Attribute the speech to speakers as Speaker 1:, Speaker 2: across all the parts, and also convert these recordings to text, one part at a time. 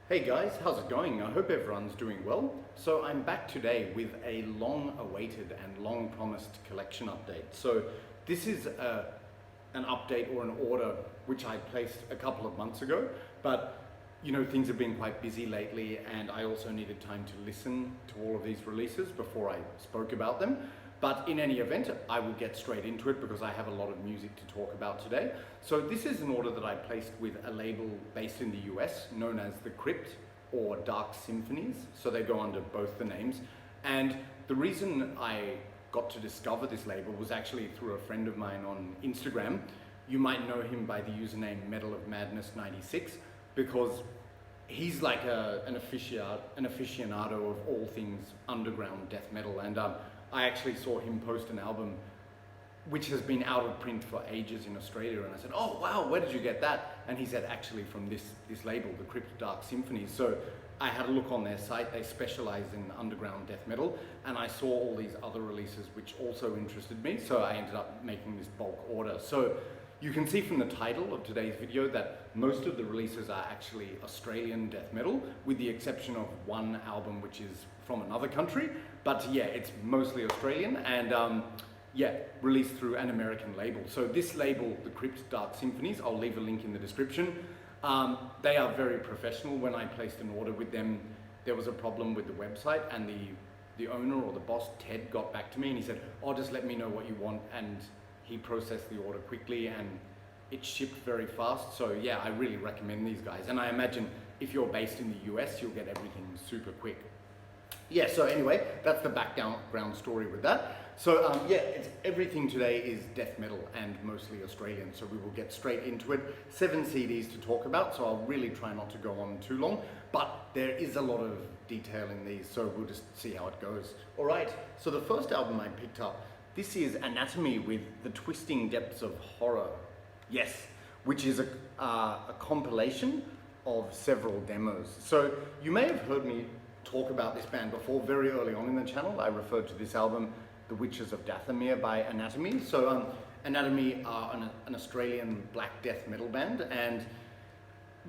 Speaker 1: Hey guys, how's it going? I hope everyone's doing well. So I'm back today with a long-awaited and long-promised collection update. So this is an update or an order which I placed a couple of months ago, but you know, things have been quite busy lately and I also needed time to listen to all of these releases before I spoke about them. But in any event, I will get straight into it because I have a lot of music to talk about today. So this is an order that I placed with a label based in the US known as the Crypt or Dark Symphonies. So they go under both the names. And the reason I got to discover this label was actually through a friend of mine on Instagram. You might know him by the username Medal of Madness 96 because he's like an aficionado of all things underground death metal. And I actually saw him post an album which has been out of print for ages in Australia, and I said, oh wow, where did you get that? And he said, actually from this label, the Crypt Dark Symphonies. So I had a look on their site. They specialize in underground death metal, and I saw all these other releases which also interested me, so I ended up making this bulk order. So you can see from the title of today's video that most of the releases are actually Australian death metal, with the exception of one album which is from another country. But yeah, it's mostly Australian and released through an American label. So this label, the Crypt Dark Symphonies, I'll leave a link in the description. They are very professional. When I placed an order with them, there was a problem with the website, and the owner or the boss, Ted, got back to me and he said, oh, just let me know what you want. And he processed the order quickly and it shipped very fast. So yeah, I really recommend these guys. And I imagine if you're based in the US, you'll get everything super quick. Yeah, so anyway, that's the background story with that. So everything today is death metal and mostly Australian, so we will get straight into it. 7 CDs to talk about, so I'll really try not to go on too long, but there is a lot of detail in these, so we'll just see how it goes. All right, so the first album I picked up, this is Anatomy with the Twisting Depths of Horror. Yes, which is a compilation of several demos. So you may have heard me talk about this band before. Very early on in the channel, I referred to this album, The Witches of Dathomir by Anatomy. So Anatomy are an Australian black death metal band, and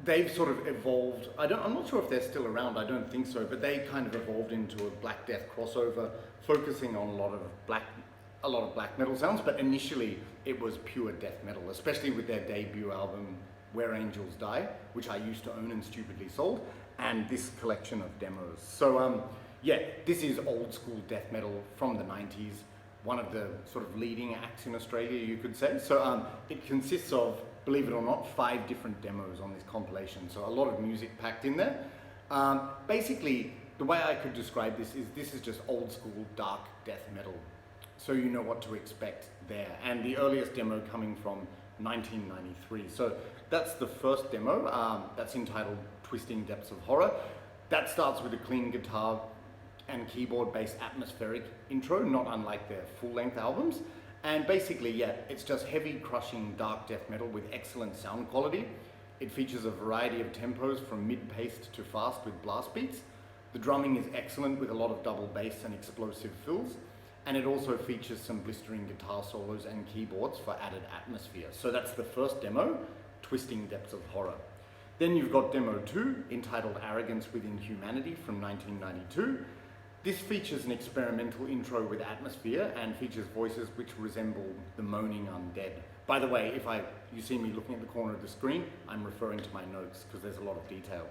Speaker 1: they've sort of evolved. I'm not sure if they're still around, I don't think so, but they kind of evolved into a black death crossover, focusing on a lot of black metal sounds, but initially it was pure death metal, especially with their debut album, Where Angels Die, which I used to own and stupidly sold, and this collection of demos. So this is old school death metal from the 90s, one of the sort of leading acts in Australia, you could say. So it consists of, believe it or not, 5 different demos on this compilation. So a lot of music packed in there. Basically, the way I could describe this is just old school dark death metal. So you know what to expect there. And the earliest demo coming from 1993. So that's the first demo, that's entitled Twisting Depths of Horror. That starts with a clean guitar and keyboard-based atmospheric intro, not unlike their full-length albums. And basically, it's just heavy, crushing, dark death metal with excellent sound quality. It features a variety of tempos from mid-paced to fast with blast beats. The drumming is excellent with a lot of double bass and explosive fills. And it also features some blistering guitar solos and keyboards for added atmosphere. So that's the first demo, Twisting Depths of Horror. Then you've got demo 2, entitled Arrogance Within Humanity from 1992. This features an experimental intro with atmosphere and features voices which resemble the moaning undead. By the way, if you see me looking at the corner of the screen, I'm referring to my notes because there's a lot of detail.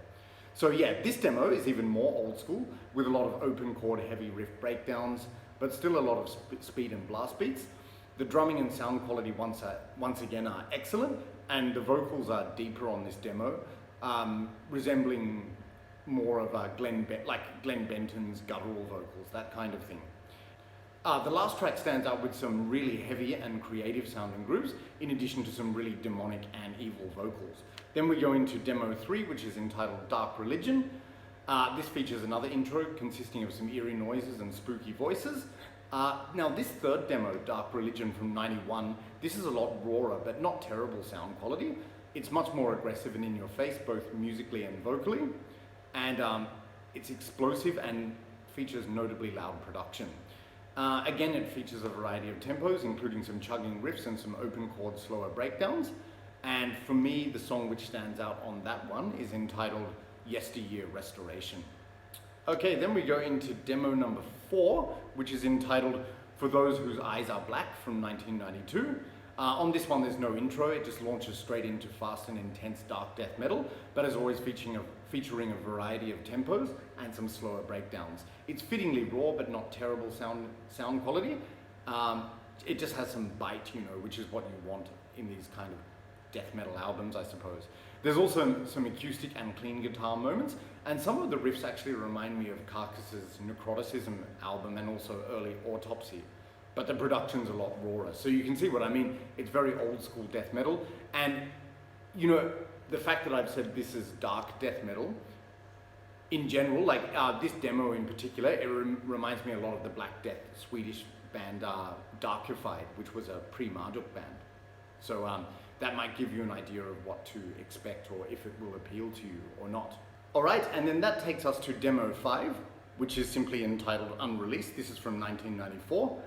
Speaker 1: So this demo is even more old school with a lot of open chord heavy riff breakdowns, but still a lot of speed and blast beats. The drumming and sound quality once again are excellent, and the vocals are deeper on this demo, resembling more of Glenn Benton's guttural vocals, that kind of thing. The last track stands out with some really heavy and creative sounding grooves, in addition to some really demonic and evil vocals. Then we go into demo 3, which is entitled Dark Religion. This features another intro consisting of some eerie noises and spooky voices. Now this third demo, Dark Religion from 91, this is a lot rawer but not terrible sound quality. It's much more aggressive and in your face, both musically and vocally. And it's explosive and features notably loud production. Again, it features a variety of tempos, including some chugging riffs and some open chord slower breakdowns. And for me, the song which stands out on that one is entitled yesteryear restoration. Okay, then we go into demo number 4, which is entitled For Those Whose Eyes Are Black from 1992. On this one there's no intro, it just launches straight into fast and intense dark death metal, but is always featuring a variety of tempos and some slower breakdowns. It's fittingly raw but not terrible sound quality. It just has some bite, you know, which is what you want in these kind of death metal albums, I suppose. There's also some acoustic and clean guitar moments, and some of the riffs actually remind me of Carcass's Necroticism album and also early Autopsy. But the production's a lot rawer, so you can see what I mean. It's very old school death metal, and you know, the fact that I've said this is dark death metal, in general, like this demo in particular, it reminds me a lot of the Black Death Swedish band Darkified, which was a pre-Marduk band. So that might give you an idea of what to expect or if it will appeal to you or not. Alright, and then that takes us to demo 5, which is simply entitled Unreleased. This is from 1994.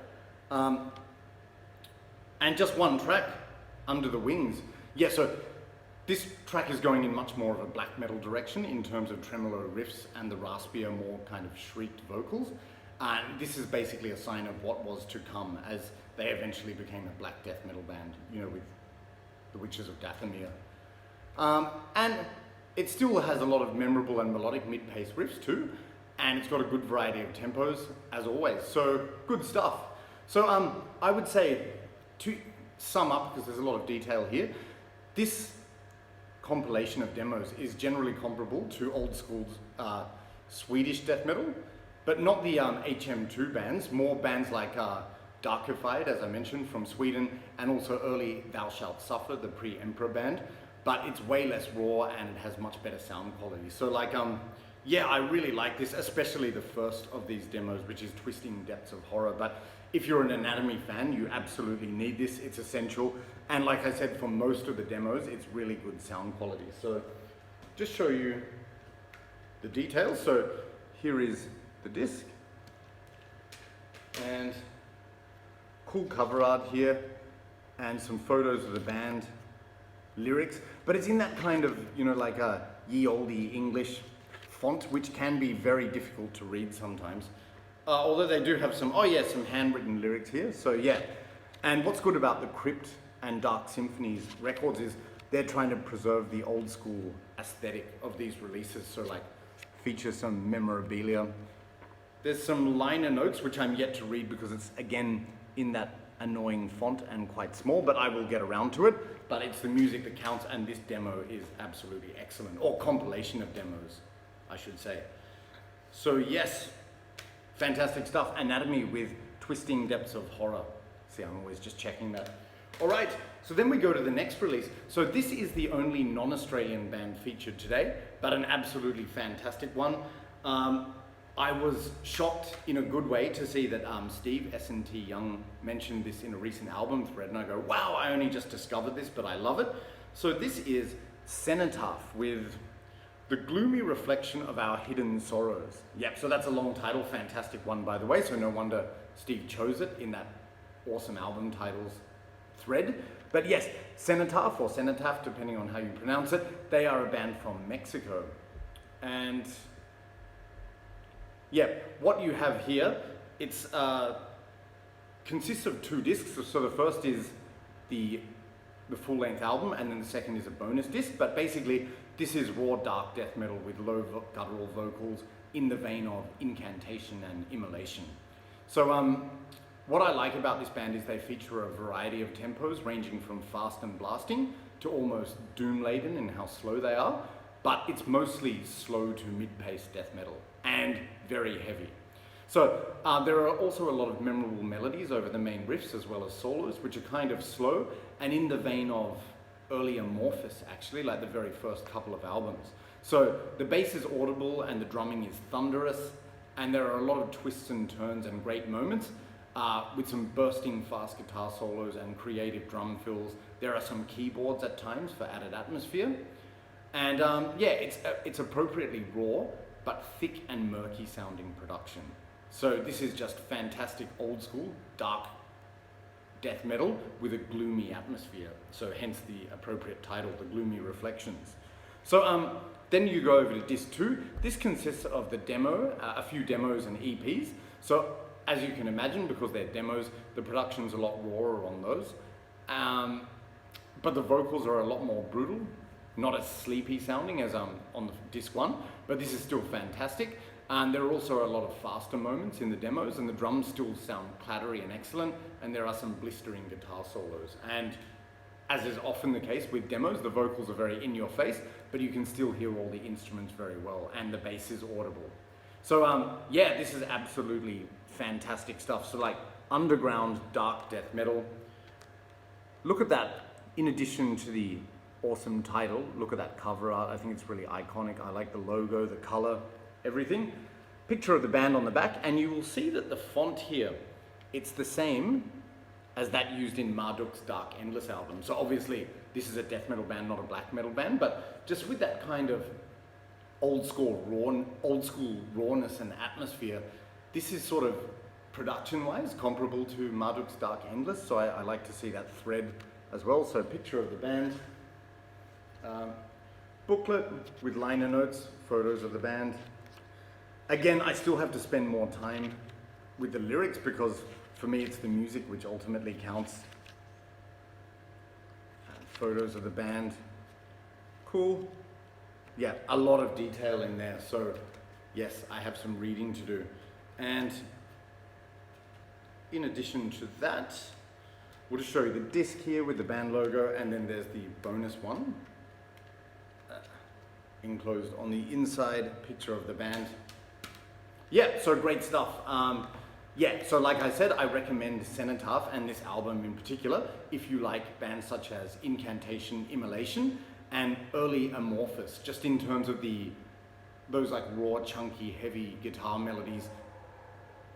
Speaker 1: And just one track, Under the Wings. Yeah, so this track is going in much more of a black metal direction in terms of tremolo riffs and the raspier, more kind of shrieked vocals. And this is basically a sign of what was to come as they eventually became a black death metal band, you know, with the Witches of Dathomir. And it still has a lot of memorable and melodic mid-paced riffs too, and it's got a good variety of tempos, as always, so good stuff. So I would say, to sum up, because there's a lot of detail here, this compilation of demos is generally comparable to old school Swedish death metal, but not the HM2 bands, more bands like Darkified, as I mentioned, from Sweden, and also early Thou Shalt Suffer, the pre-Emperor band, but it's way less raw and it has much better sound quality. So like, yeah, I really like this, especially the first of these demos, which is Twisting Depths of Horror. But if you're an Anatomy fan, you absolutely need this, it's essential. And like I said, for most of the demos, it's really good sound quality. So just show you the details. So here is the disc, and cool cover art here, and some photos of the band, lyrics, but it's in that kind of, you know, like a ye olde English font, which can be very difficult to read sometimes. Although they do have some, oh yeah, some handwritten lyrics here, so yeah. And what's good about the Crypt and Dark Symphonies records is they're trying to preserve the old school aesthetic of these releases, so like feature some memorabilia. There's some liner notes, which I'm yet to read because it's, again, in that annoying font and quite small, but I will get around to it. But it's the music that counts, and this demo is absolutely excellent, or compilation of demos, I should say. So yes, fantastic stuff. Anatomy with Twisting Depths of Horror. See, I'm always just checking that. All right, so then we go to the next release. So this is the only non-Australian band featured today, but an absolutely fantastic one. I was shocked in a good way to see that Steve S&T Young mentioned this in a recent album thread, and I go, wow, I only just discovered this, but I love it. So this is CENOTAPH with The Gloomy Reflection of Our Hidden Sorrows. Yep, so that's a long title, fantastic one by the way, so no wonder Steve chose it in that awesome album titles thread. But yes, CENOTAPH, or CENOTAPH, depending on how you pronounce it, they are a band from Mexico. And yeah, what you have here, it's consists of 2 discs. So the first is the full-length album, and then the second is a bonus disc. But basically, this is raw dark death metal with low guttural vocals in the vein of incantation and immolation. So what I like about this band is they feature a variety of tempos, ranging from fast and blasting to almost doom-laden in how slow they are. But it's mostly slow to mid-paced death metal, and very heavy. So there are also a lot of memorable melodies over the main riffs, as well as solos, which are kind of slow and in the vein of early Amorphous, actually, like the very first couple of albums. So the bass is audible and the drumming is thunderous, and there are a lot of twists and turns and great moments with some bursting fast guitar solos and creative drum fills. There are some keyboards at times for added atmosphere. And yeah, it's appropriately raw, but thick and murky sounding production. So this is just fantastic old school, dark death metal with a gloomy atmosphere. So hence the appropriate title, The Gloomy Reflections. So Then you go over to disc 2. This consists of the demo, a few demos and EPs. So as you can imagine, because they're demos, the production's a lot rawer on those. But the vocals are a lot more brutal, not as sleepy sounding as on the disc 1, but this is still fantastic. There are also a lot of faster moments in the demos, and the drums still sound clattery and excellent, and there are some blistering guitar solos. And as is often the case with demos, the vocals are very in your face, but you can still hear all the instruments very well, and the bass is audible. So yeah, this is absolutely fantastic stuff. So like underground dark death metal. Look at that. In addition to the awesome title, look at that cover art. I think it's really iconic. I like the logo, the color, everything. Picture of the band on the back, and you will see that the font here, it's the same as that used in Marduk's Dark Endless album. So obviously this is a death metal band, not a black metal band, but just with that kind of old school rawness and atmosphere, this is sort of production-wise comparable to Marduk's Dark Endless. So I like to see that thread as well. So picture of the band, booklet with liner notes, photos of the band. Again, I still have to spend more time with the lyrics because for me it's the music which ultimately counts. Photos of the band, cool. Yeah, a lot of detail in there. So yes, I have some reading to do. And in addition to that, we'll just show you the disc here with the band logo, and then there's the bonus one enclosed on the inside, picture of the band. Yeah, so great stuff. Yeah, so like I said, I recommend CENOTAPH and this album in particular if you like bands such as Incantation, Immolation, and early Amorphous, just in terms of those like raw, chunky, heavy guitar melodies,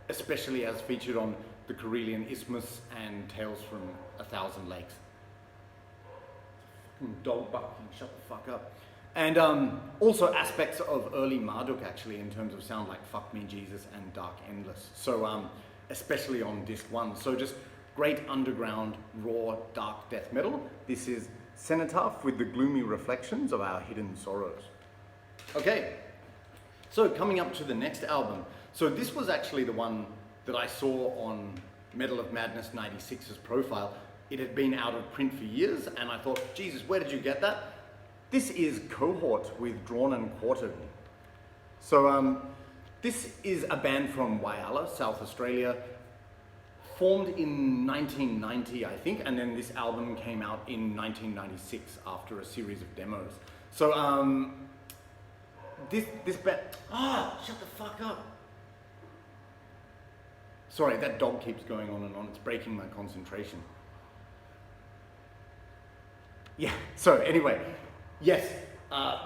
Speaker 1: especially as featured on the Karelian Isthmus and Tales from a Thousand Lakes. Dog barking, shut the fuck up. And also aspects of early Marduk actually in terms of sound like Fuck Me Jesus and Dark Endless. So especially on disc 1. So just great underground, raw, dark death metal. This is CENOTAPH with the gloomy reflections of our hidden sorrows. Okay, so coming up to the next album. So this was actually the one that I saw on Metal of Madness 96's profile. It had been out of print for years, and I thought, Jesus, where did you get that? This is COHORT with Drawn and Quartered. So this is a band from Whyalla, South Australia, formed in 1990, I think, and then this album came out in 1996 after a series of demos. So this band, shut the fuck up. Sorry, that dog keeps going on and on, it's breaking my concentration. Yeah, so anyway, yes,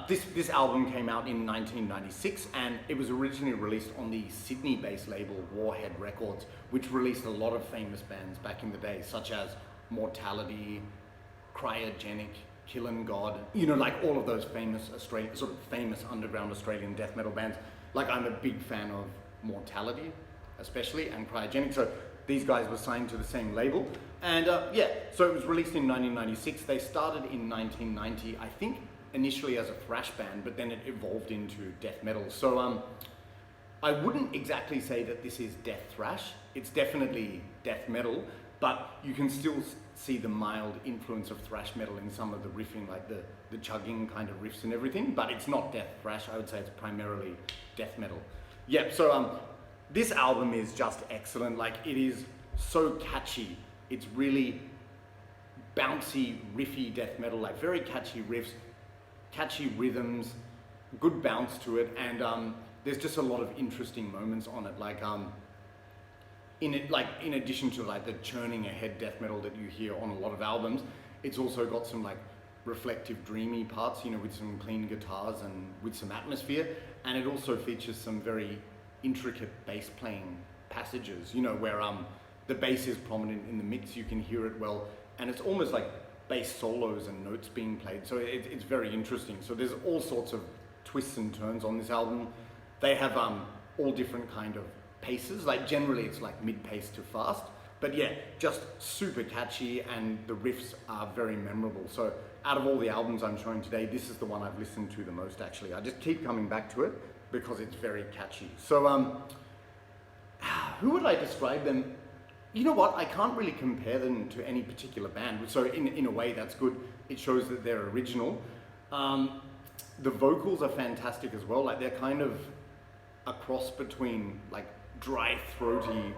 Speaker 1: this album came out in 1996, and it was originally released on the Sydney-based label Warhead Records, which released a lot of famous bands back in the day, such as Mortality, Cryogenic, Kill and God, you know, like all of those famous famous underground Australian death metal bands. Like, I'm a big fan of Mortality, especially, and Cryogenic, so these guys were signed to the same label. And yeah, so it was released in 1996. They started in 1990, I think, initially as a thrash band, but then it evolved into death metal. So I wouldn't exactly say that this is death thrash. It's definitely death metal, but you can still see the mild influence of thrash metal in some of the riffing, like the chugging kind of riffs and everything, but it's not death thrash. I would say it's primarily death metal. Yeah, so this album is just excellent. Like, it is so catchy. It's really bouncy, riffy death metal, like very catchy riffs, catchy rhythms, good bounce to it, and there's just a lot of interesting moments on it. Like in addition to like the churning ahead death metal that you hear on a lot of albums, it's also got some like reflective, dreamy parts, you know, with some clean guitars and with some atmosphere, and it also features some very intricate bass playing passages, you know, where the bass is prominent in the mix, you can hear it well, and it's almost like bass solos and notes being played, so it's very interesting. So there's all sorts of twists and turns on this album. They have all different kind of paces, like generally it's like mid-pace to fast, but yeah, just super catchy, and the riffs are very memorable. So out of all the albums I'm showing today, this is the one I've listened to the most actually. I just keep coming back to it because it's very catchy. So who would I describe them? You know what, I can't really compare them to any particular band, so in a way that's good. It shows that they're original. The vocals are fantastic as well, like they're kind of a cross between like dry, throaty,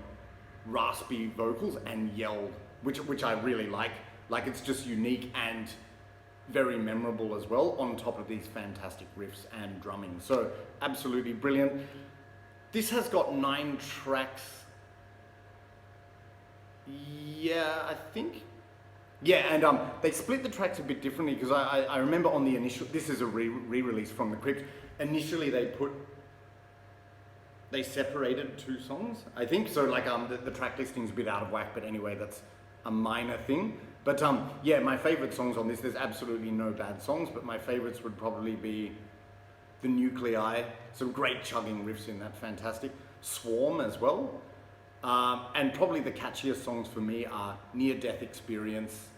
Speaker 1: raspy vocals and yell, which I really like. Like it's just unique and very memorable as well, on top of these fantastic riffs and drumming. So absolutely brilliant. This has got 9 tracks. Yeah, I think. Yeah, and they split the tracks a bit differently because I remember on the initial, this is a re-release from the Crypt. Initially they separated 2 songs, I think. So like the track listing's a bit out of whack, but anyway, that's a minor thing. But yeah, my favorite songs on this, there's absolutely no bad songs, but my favorites would probably be The Nuclei, some great chugging riffs in that, fantastic. Swarm as well. And probably the catchiest songs for me are Near Death Experience,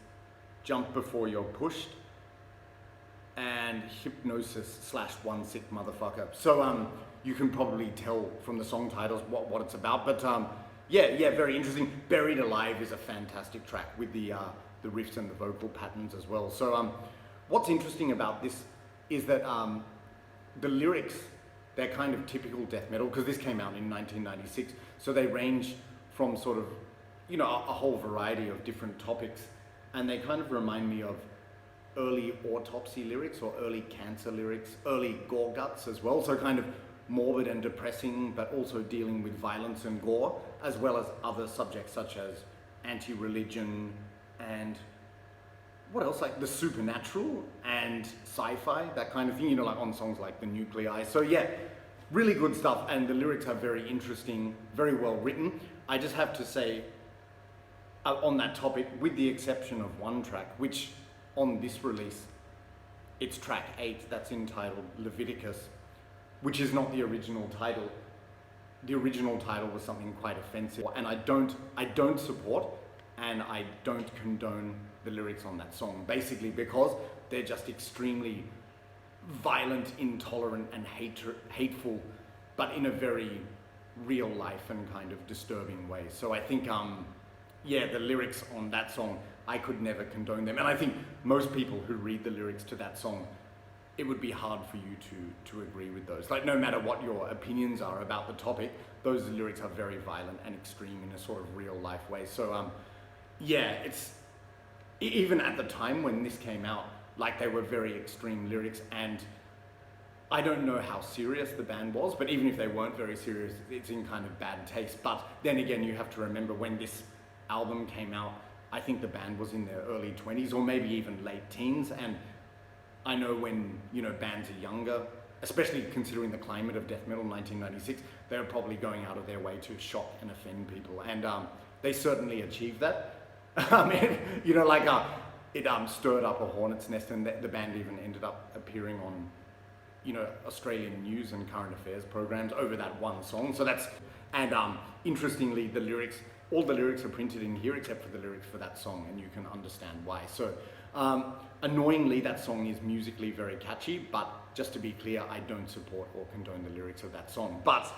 Speaker 1: Jump Before You're Pushed, and Hypnosis / One Sick Motherfucker. So you can probably tell from the song titles what it's about, but yeah, very interesting. Buried Alive is a fantastic track with the riffs and the vocal patterns as well. So what's interesting about this is that the lyrics, they're kind of typical death metal, because this came out in 1996, so they range from sort of, you know, a whole variety of different topics, and they kind of remind me of early Autopsy lyrics or early Cancer lyrics, early Gore Guts as well, so kind of morbid and depressing, but also dealing with violence and gore, as well as other subjects such as anti-religion and what else, like the supernatural and sci-fi, that kind of thing, you know, like on songs like The Nuclei. So yeah, really good stuff, and the lyrics are very interesting, very well written. I just have to say, on that topic, with the exception of one track, which on this release, it's track 8, that's entitled Leviticus, which is not the original title. The original title was something quite offensive, and I don't support and I don't condone the lyrics on that song, basically because they're just extremely violent, intolerant, and hateful, but in a very real life and kind of disturbing way. So I think, yeah, the lyrics on that song, I could never condone them. And I think most people who read the lyrics to that song, it would be hard for you to agree with those. Like, no matter what your opinions are about the topic, those lyrics are very violent and extreme in a sort of real life way. So, yeah, it's, even at the time when this came out, like, they were very extreme lyrics, and I don't know how serious the band was, but even if they weren't very serious, it's in kind of bad taste. But then again, you have to remember when this album came out, I think the band was in their early 20s or maybe even late teens, and I know when, you know, bands are younger, especially considering the climate of death metal in 1996, they're probably going out of their way to shock and offend people, and they certainly achieved that. You know, like it stirred up a hornet's nest, and the band even ended up appearing on, you know, Australian news and current affairs programs over that one song. So that's, and interestingly, the lyrics, all the lyrics are printed in here except for the lyrics for that song, and you can understand why. So annoyingly, that song is musically very catchy, but just to be clear, I don't support or condone the lyrics of that song. But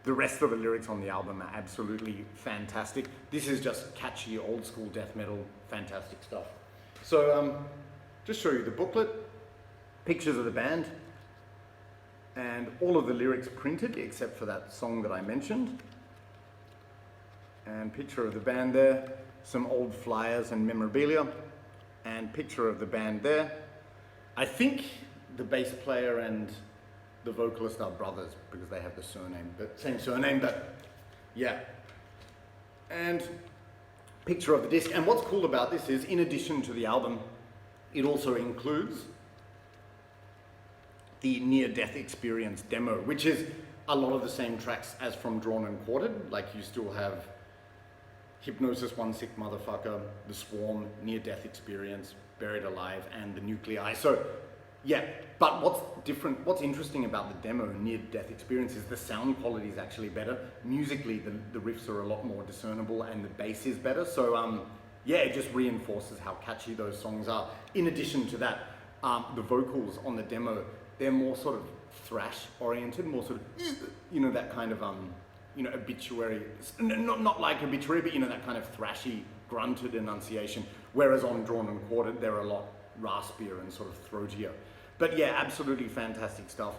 Speaker 1: the rest of the lyrics on the album are absolutely fantastic. This is just catchy, old school death metal, fantastic stuff. So just show you the booklet, pictures of the band, and all of the lyrics printed except for that song that I mentioned. And picture of the band there, some old flyers and memorabilia, and picture of the band there. I think the bass player and the vocalist are brothers because they have the same surname, but yeah. And picture of the disc. And what's cool about this is, in addition to the album, it also includes the Near Death Experience demo, which is a lot of the same tracks as from Drawn and Quartered. Like, you still have Hypnosis, One Sick Motherfucker, The Swarm, Near Death Experience, Buried Alive, and The Nuclei. So yeah, but what's interesting about the demo, Near Death Experience, is the sound quality is actually better. Musically, the riffs are a lot more discernible and the bass is better. So yeah, it just reinforces how catchy those songs are. In addition to that, the vocals on the demo, they're more sort of thrash oriented, more sort of, that kind of, obituary, not like obituary, but that kind of thrashy, grunted enunciation. Whereas on Drawn and Quartered, they're a lot raspier and sort of throatier. But yeah, absolutely fantastic stuff.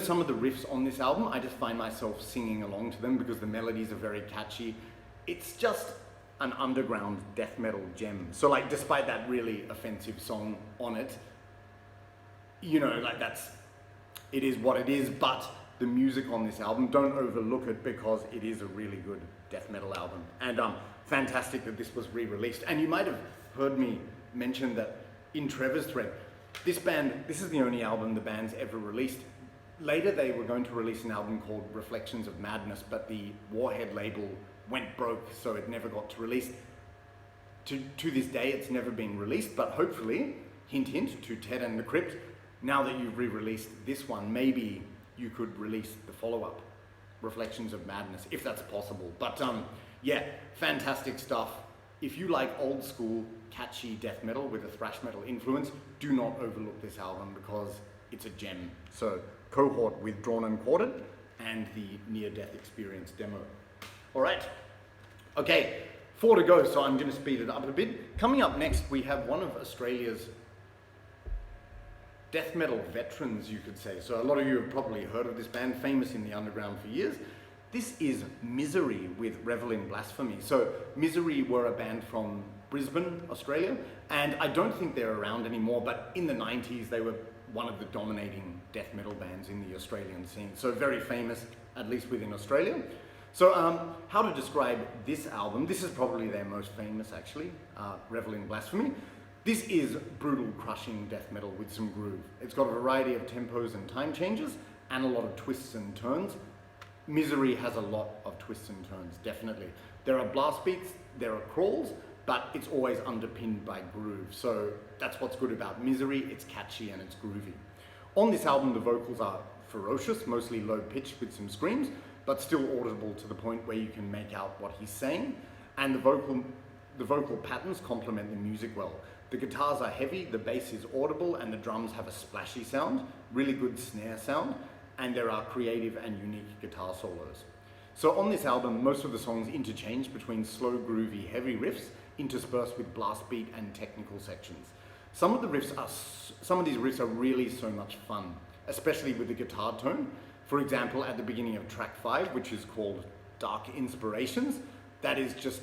Speaker 1: Some of the riffs on this album, I just find myself singing along to them because the melodies are very catchy. It's just an underground death metal gem. So like, despite that really offensive song on it, it is what it is, but the music on this album, don't overlook it because it is a really good death metal album. And fantastic that this was re-released. And you might have heard me mention that in Trevor's thread, this is the only album the band's ever released. Later they were going to release an album called Reflections of Madness, but the Warhead label went broke, so it never got to release. To this day, it's never been released, but hopefully, hint hint to Ted and the Crypt, now that you've re-released this one, maybe you could release the follow-up, Reflections of Madness, if that's possible. But yeah, fantastic stuff. If you like old school, catchy death metal with a thrash metal influence, do not overlook this album because it's a gem. So, Cohort with Drawn and Quartered and the Near Death Experience demo. All right, okay, 4 to go, so I'm going to speed it up a bit. Coming up next, we have one of Australia's death metal veterans, you could say. So a lot of you have probably heard of this band, famous in the underground for years. This is Misery with Revel in Blasphemy. So Misery were a band from Brisbane, Australia, and I don't think they're around anymore, but in the 90s they were one of the dominating death metal bands in the Australian scene. So very famous, at least within Australia. So how to describe this album? This is probably their most famous actually, Revel in Blasphemy. This is brutal, crushing death metal with some groove. It's got a variety of tempos and time changes and a lot of twists and turns. Misery has a lot of twists and turns, definitely. There are blast beats, there are crawls, but it's always underpinned by groove. So that's what's good about Misery. It's catchy and it's groovy. On this album, the vocals are ferocious, mostly low pitched with some screams, but still audible to the point where you can make out what he's saying. And the vocal patterns complement the music well. The guitars are heavy, the bass is audible, and the drums have a splashy sound, really good snare sound, and there are creative and unique guitar solos. So on this album, most of the songs interchange between slow, groovy, heavy riffs, interspersed with blast beat and technical sections. Some of these riffs are really so much fun, especially with the guitar tone. For example, at the beginning of track 5, which is called Dark Inspirations, that is just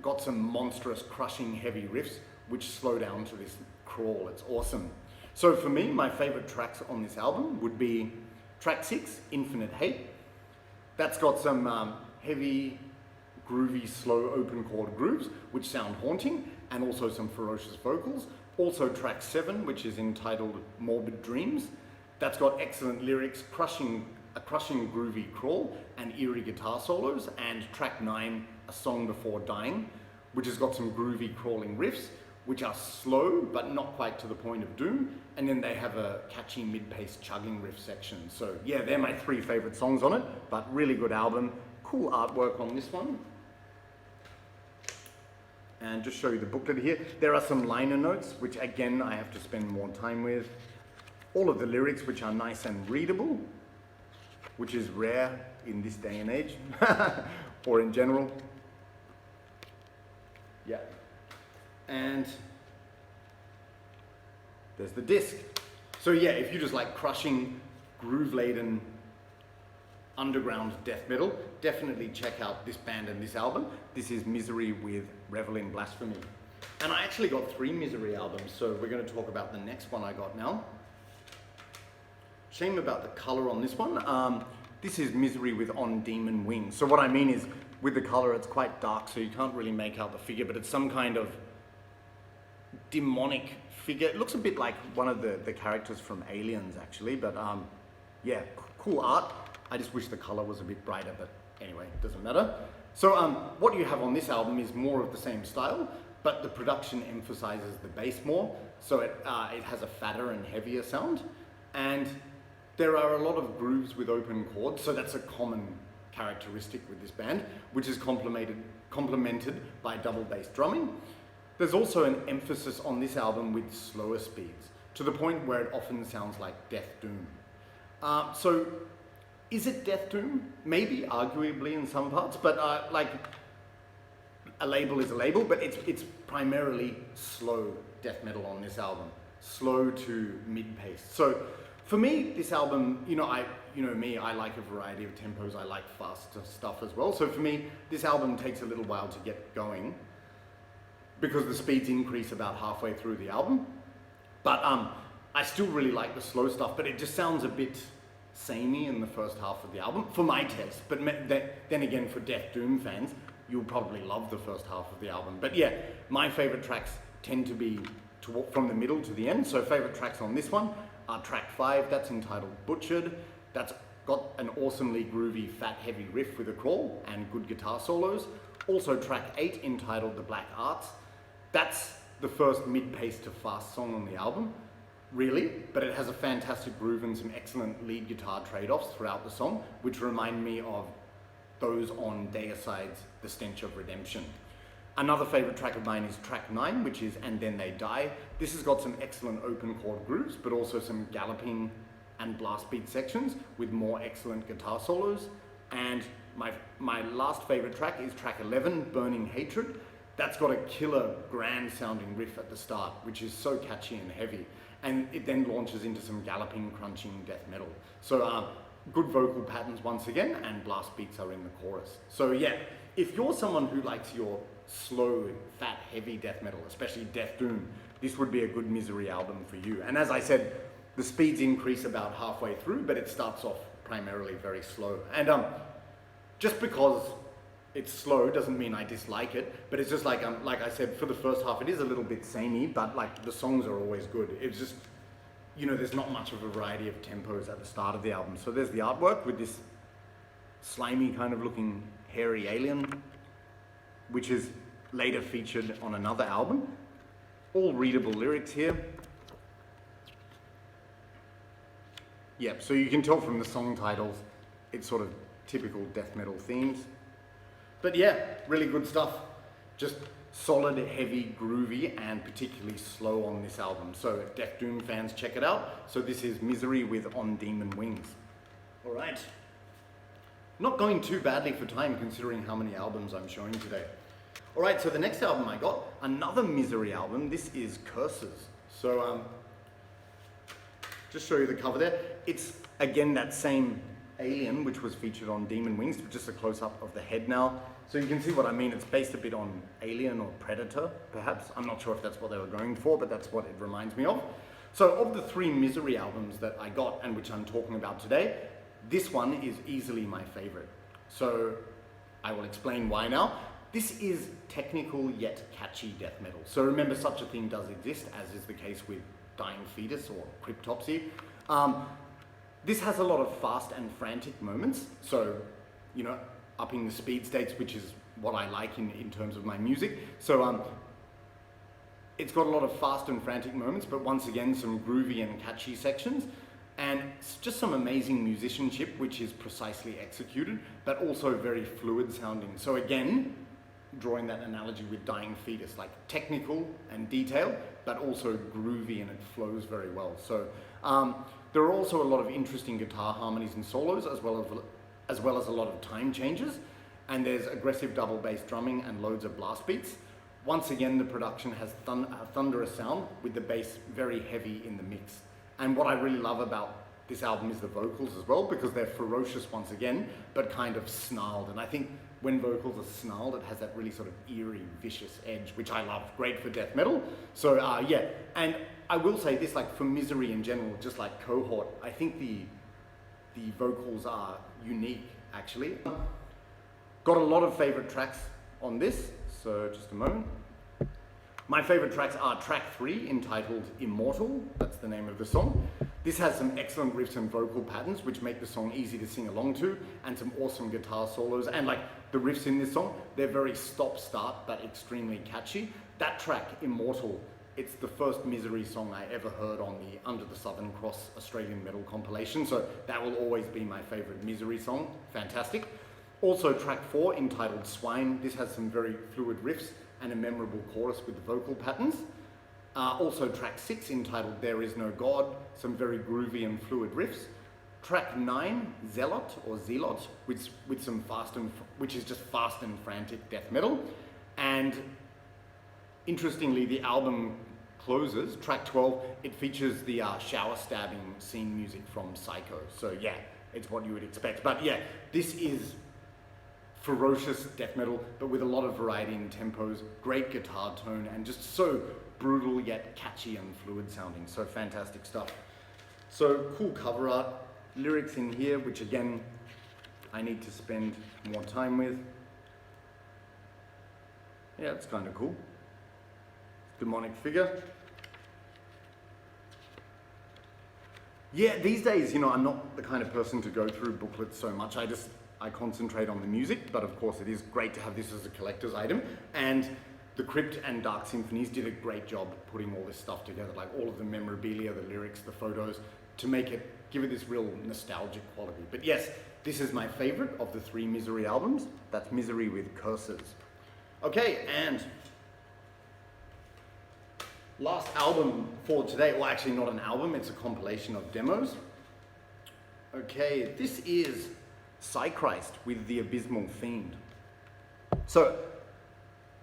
Speaker 1: got some monstrous, crushing, heavy riffs, which slow down to this crawl. It's awesome. So for me, my favorite tracks on this album would be track 6, Infinite Hate. That's got some heavy, groovy, slow open chord grooves, which sound haunting, and also some ferocious vocals. Also track 7, which is entitled Morbid Dreams. That's got excellent lyrics, a crushing groovy crawl, and eerie guitar solos. And track 9, A Song Before Dying, which has got some groovy crawling riffs, which are slow, but not quite to the point of doom. And then they have a catchy mid-paced chugging riff section. So yeah, they're my 3 favorite songs on it, but really good album. Cool artwork on this one. And just show you the booklet here. There are some liner notes, which again, I have to spend more time with. All of the lyrics, which are nice and readable, which is rare in this day and age, or in general. Yeah. And there's the disc. So yeah, if you just like crushing, groove-laden, underground death metal, definitely check out this band and this album. This is Misery with Revel in Blasphemy. And I actually got 3 Misery albums, so we're going to talk about the next one I got now. Shame about the color on this one. This is Misery with On Demon Wings. So what I mean is, with the color, it's quite dark, so you can't really make out the figure, but it's some kind of demonic figure. It looks a bit like one of the characters from Aliens, actually, but yeah, cool art. I just wish the color was a bit brighter, but anyway, it doesn't matter. So what you have on this album is more of the same style, but the production emphasizes the bass more, so it has a fatter and heavier sound, and there are a lot of grooves with open chords, so that's a common characteristic with this band, which is complemented by double bass drumming. There's also an emphasis on this album with slower speeds, to the point where it often sounds like death doom. So is it death doom? Maybe, arguably in some parts, but like a label is a label, but it's primarily slow death metal on this album, slow to mid-paced. So for me, this album, you know me, I like a variety of tempos. I like faster stuff as well. So for me, this album takes a little while to get going because the speeds increase about halfway through the album. But I still really like the slow stuff, but it just sounds a bit samey in the first half of the album, for my taste. But then again, for Death Doom fans, you'll probably love the first half of the album. But yeah, my favorite tracks tend to be from the middle to the end. So favorite tracks on this one are track 5, that's entitled Butchered. That's got an awesomely groovy, fat, heavy riff with a crawl and good guitar solos. Also track 8, entitled The Black Arts. That's the first mid-paced to fast song on the album, really, but it has a fantastic groove and some excellent lead guitar trade-offs throughout the song, which remind me of those on Deicide's The Stench of Redemption. Another favorite track of mine is track 9, which is And Then They Die. This has got some excellent open chord grooves, but also some galloping and blast beat sections with more excellent guitar solos. And my last favorite track is track 11, Burning Hatred. That's got a killer grand sounding riff at the start, which is so catchy and heavy. And it then launches into some galloping, crunching death metal. So good vocal patterns once again, and blast beats are in the chorus. So yeah, if you're someone who likes your slow, fat, heavy death metal, especially Death Doom, this would be a good Misery album for you. And as I said, the speeds increase about halfway through, but it starts off primarily very slow. And just because it's slow doesn't mean I dislike it, but it's just like I said, for the first half it is a little bit samey, but like the songs are always good. It's just, you know, there's not much of a variety of tempos at the start of the album. So there's the artwork with this slimy kind of looking hairy alien, which is later featured on another album. All readable lyrics here. Yep, so you can tell from the song titles, it's sort of typical death metal themes. But yeah, really good stuff. Just solid, heavy, groovy, and particularly slow on this album. So if Death Doom fans, check it out. So this is Misery with On Demon Wings. All right. Not going too badly for time considering how many albums I'm showing today. All right, so the next album I got, another Misery album. This is Curses. So just show you the cover there. It's again that same alien which was featured on Demon Wings, just a close-up of the head now. So you can see what I mean. It's based a bit on Alien or Predator, perhaps. I'm not sure if that's what they were going for, but that's what it reminds me of. So of the 3 Misery albums that I got and which I'm talking about today, this one is easily my favorite. So I will explain why now. This is technical yet catchy death metal. So remember, such a thing does exist, as is the case with Dying Fetus or Cryptopsy. This has a lot of fast and frantic moments, so, you know, upping the speed states, which is what I like in terms of my music. So it's got a lot of fast and frantic moments, but once again, some groovy and catchy sections, and it's just some amazing musicianship, which is precisely executed, but also very fluid sounding. So again, drawing that analogy with Dying Fetus, like technical and detailed, but also groovy, and it flows very well. So there are also a lot of interesting guitar harmonies and solos, as well as a lot of time changes, and there's aggressive double bass drumming and loads of blast beats. Once again, the production has a thunderous sound with the bass very heavy in the mix. And what I really love about this album is the vocals as well, because they're ferocious once again, but kind of snarled. And I think when vocals are snarled, it has that really sort of eerie, vicious edge, which I love. Great for death metal. So yeah, and I will say this, like for Misery in general, just like Cohort, I think the vocals are unique, actually. Got a lot of favorite tracks on this, so just a moment. My favorite tracks are track 3, entitled Immortal. That's the name of the song. This has some excellent riffs and vocal patterns, which make the song easy to sing along to, and some awesome guitar solos. And like the riffs in this song, they're very stop-start, but extremely catchy. That track, Immortal, it's the first Misery song I ever heard on the Under the Southern Cross Australian Metal compilation, so that will always be my favorite Misery song. Fantastic. Also track 4 entitled Swine. This has some very fluid riffs and a memorable chorus with vocal patterns. Also track 6 entitled There Is No God, some very groovy and fluid riffs. Track 9, Zealot or Zealot, with some which is just fast and frantic death metal. And interestingly, the album closes, track 12, it features the shower stabbing scene music from Psycho. So yeah, it's what you would expect. But yeah, this is ferocious death metal, but with a lot of variety in tempos, great guitar tone, and just so brutal yet catchy and fluid sounding. So fantastic stuff. So cool cover art, lyrics in here, which again, I need to spend more time with. Yeah, it's kind of cool. Demonic figure. Yeah, these days, you know, I'm not the kind of person to go through booklets so much. I concentrate on the music, but of course it is great to have this as a collector's item. And the Crypt and Dark Symphonies did a great job putting all this stuff together, like all of the memorabilia, the lyrics, the photos, to give it this real nostalgic quality. But yes, this is my favorite of the 3 Misery albums. That's Misery with Curses. Okay, and last album for today, well actually not an album, it's a compilation of demos. Okay, this is PSYCHRIST with The Abysmal Fiend. So,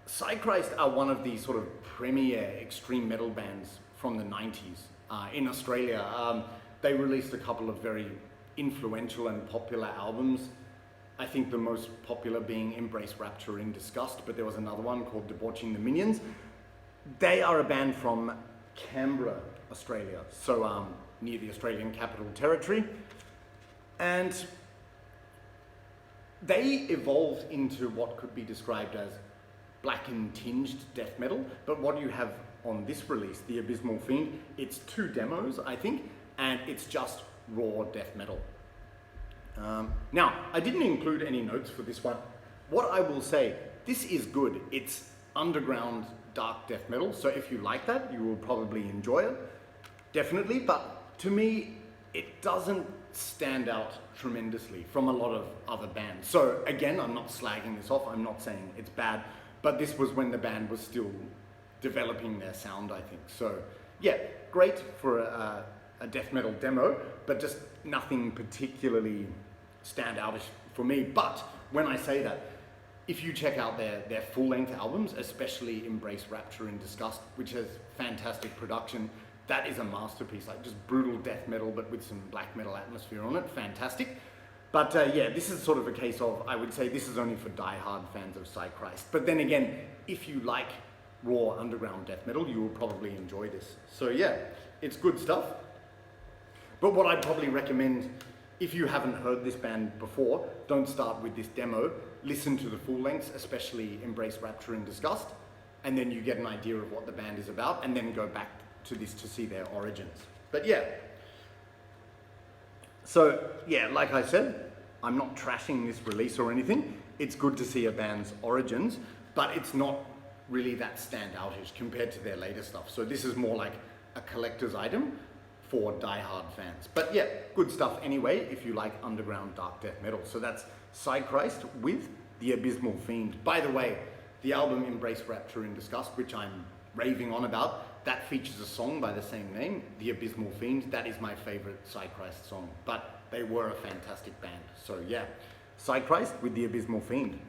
Speaker 1: PSYCHRIST are one of the sort of premier extreme metal bands from the 90s in Australia. They released a couple of very influential and popular albums. I think the most popular being Embrace Rapture in Disgust, but there was another one called Debauching the Minions. They are a band from Canberra, Australia, so near the Australian Capital Territory. And they evolved into what could be described as black and tinged death metal, but what you have on this release, The Abysmal Fiend, it's 2 demos, I think, and it's just raw death metal. Now, I didn't include any notes for this one. What I will say, this is good. It's underground dark death metal, so if you like that, you will probably enjoy it, definitely, but to me, it doesn't stand out tremendously from a lot of other bands. So again, I'm not slagging this off, I'm not saying it's bad, but this was when the band was still developing their sound, I think. So yeah, great for a death metal demo, but just nothing particularly standoutish for me. But when I say that, if you check out their full-length albums, especially Embrace Rapture in Disgust, which has fantastic production, that is a masterpiece, like just brutal death metal, but with some black metal atmosphere on it, fantastic. But yeah, this is sort of a case of, I would say this is only for die-hard fans of PSYCHRIST. But then again, if you like raw underground death metal, you will probably enjoy this. So yeah, it's good stuff. But what I'd probably recommend, if you haven't heard this band before, don't start with this demo. Listen to the full lengths, especially Embrace Rapture in Disgust, and then you get an idea of what the band is about, and then go back to this to see their origins. But yeah. So yeah, like I said, I'm not trashing this release or anything. It's good to see a band's origins, but it's not really that standoutish compared to their later stuff. So this is more like a collector's item for die-hard fans. But yeah, good stuff anyway if you like underground dark death metal. So that's PSYCHRIST with The Abysmal Fiend. By the way, the album Embrace Rapture in Disgust, which I'm raving on about, that features a song by the same name, The Abysmal Fiend. That is my favorite PSYCHRIST song, but they were a fantastic band. So yeah, PSYCHRIST with The Abysmal Fiend.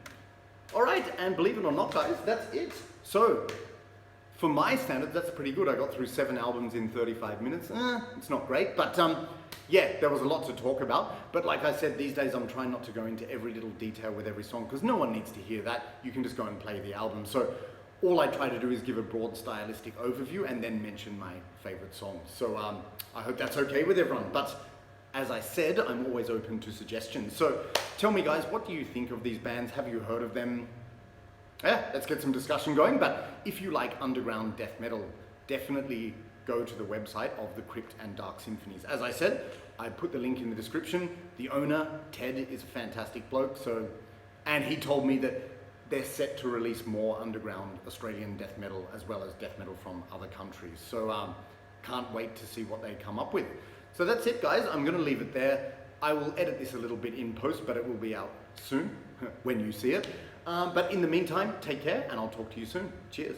Speaker 1: All right, and believe it or not, guys, that's it. So for my standards, that's pretty good. I got through 7 albums in 35 minutes. It's not great, but yeah, there was a lot to talk about. But like I said, these days I'm trying not to go into every little detail with every song because no one needs to hear that. You can just go and play the album. So all I try to do is give a broad stylistic overview and then mention my favorite songs. So I hope that's okay with everyone. But as I said, I'm always open to suggestions. So tell me, guys, what do you think of these bands? Have you heard of them? Yeah, let's get some discussion going. But if you like underground death metal, definitely go to the website of the Crypt and Dark Symphonies. As I said, I put the link in the description. The owner, Ted, is a fantastic bloke. And he told me that they're set to release more underground Australian death metal as well as death metal from other countries. So can't wait to see what they come up with. So that's it, guys. I'm going to leave it there. I will edit this a little bit in post, but it will be out soon. when you see it. But in the meantime, take care and I'll talk to you soon. Cheers.